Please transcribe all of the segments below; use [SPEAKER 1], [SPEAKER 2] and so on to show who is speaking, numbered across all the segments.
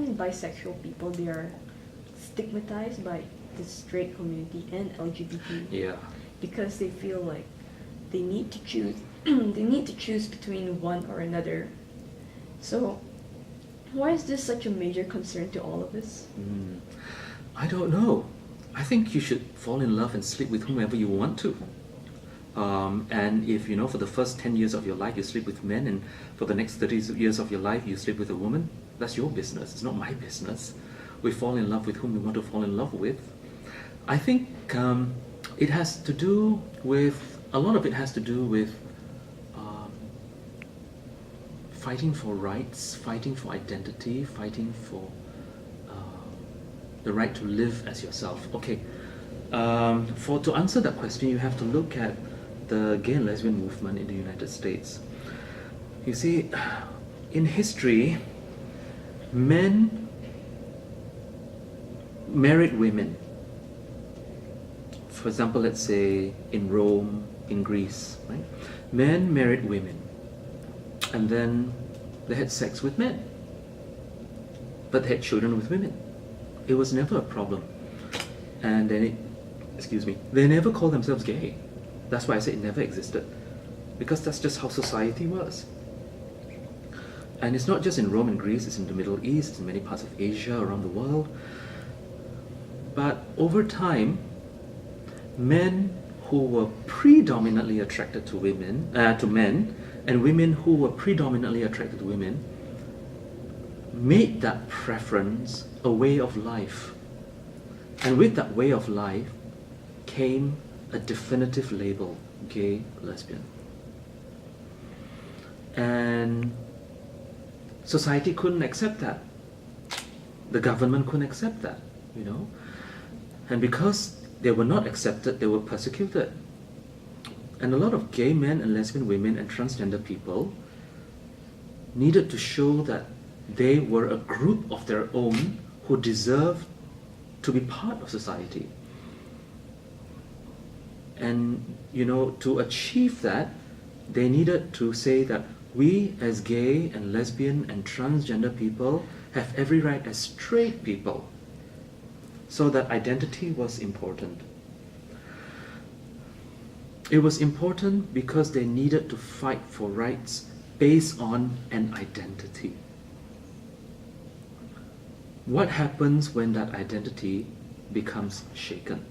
[SPEAKER 1] often bisexual people, they are stigmatized by the straight community and LGBT
[SPEAKER 2] Yeah.
[SPEAKER 1] because they feel like they need to choose they need to choose between one or another. So why is this such a major concern to all of us?
[SPEAKER 2] I don't know. I think you should fall in love and sleep with whomever you want to. And if, for the first 10 years of your life you sleep with men, and for the next 30 years of your life you sleep with a woman, that's your business. It's not my business. We fall in love with whom we want to fall in love with. I think it has to do with, a lot of it has to do with fighting for rights, fighting for identity, fighting for the right to live as yourself. Okay, to answer that question, you have to look at the gay and lesbian movement in the United States. You see, in history, men married women. For example, let's say in Rome, in Greece, right? Men married women, and then they had sex with men, but they had children with women. It was never a problem. And then they never called themselves gay. That's why I say it never existed, because that's just how society was. And it's not just in Rome and Greece, it's in the Middle East, it's in many parts of Asia, around the world. But over time, men who were predominantly attracted to men, and women who were predominantly attracted to women, made that preference a way of life. And with that way of life came a definitive label, gay, lesbian. And society couldn't accept that. The government couldn't accept that, And because they were not accepted, they were persecuted. And a lot of gay men and lesbian women and transgender people needed to show that they were a group of their own who deserved to be part of society. And, to achieve that, they needed to say that we as gay and lesbian and transgender people have every right as straight people. So that identity was important. It was important because they needed to fight for rights based on an identity. What happens when that identity becomes shaken?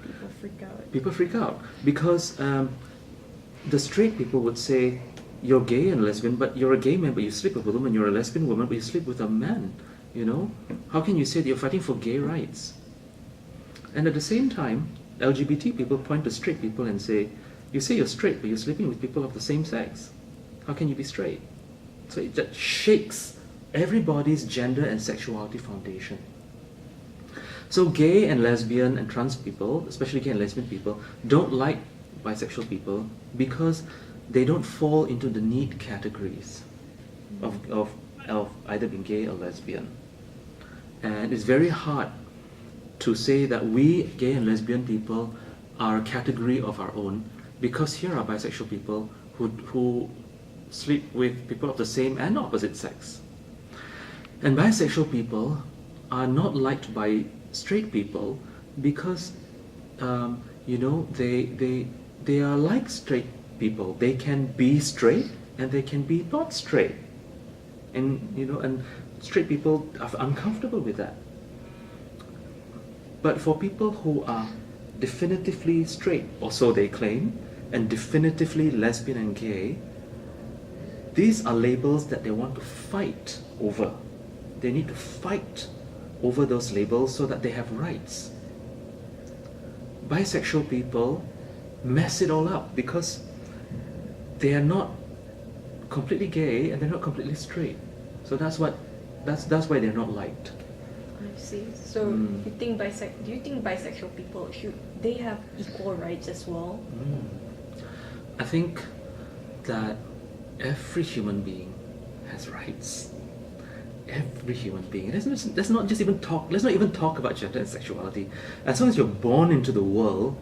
[SPEAKER 1] People freak out.
[SPEAKER 2] People freak out because the straight people would say, you're gay and lesbian, but you're a gay man, but you sleep with a woman. You're a lesbian woman, but you sleep with a man. How can you say that you're fighting for gay rights? And at the same time, LGBT people point to straight people and say, you say you're straight, but you're sleeping with people of the same sex. How can you be straight? So that shakes everybody's gender and sexuality foundation. So gay and lesbian and trans people, especially gay and lesbian people, don't like bisexual people because they don't fall into the neat categories of either being gay or lesbian. And it's very hard to say that we, gay and lesbian people, are a category of our own, because here are bisexual people who sleep with people of the same and opposite sex. And bisexual people are not liked by straight people because, they are like straight people. They can be straight and they can be not straight. And straight people are uncomfortable with that. But for people who are definitively straight, or so they claim, and definitively lesbian and gay, these are labels that they want to fight over. They need to fight over those labels so that they have rights. Bisexual people mess it all up because they are not completely gay and they're not completely straight. So that's why they're not liked.
[SPEAKER 1] I see. So do you think bisexual people they have equal rights as well?
[SPEAKER 2] I think that every human being has rights. Every human being. Let's not even talk about gender and sexuality. As long as you're born into the world,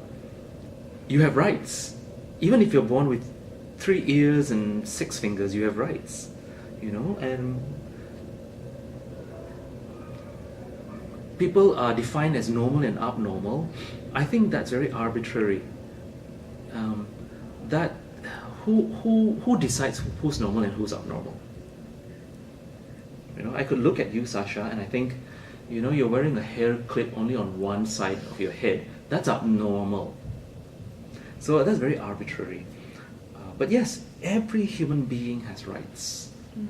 [SPEAKER 2] you have rights. Even if you're born with 3 ears and 6 fingers, you have rights. And people are defined as normal and abnormal, I think that's very arbitrary. That who decides who's normal and who's abnormal? You know, I could look at you, Sasha, and I think, you know, you're wearing a hair clip only on one side of your head. That's abnormal. So that's very arbitrary. But yes, every human being has rights.
[SPEAKER 1] Mm.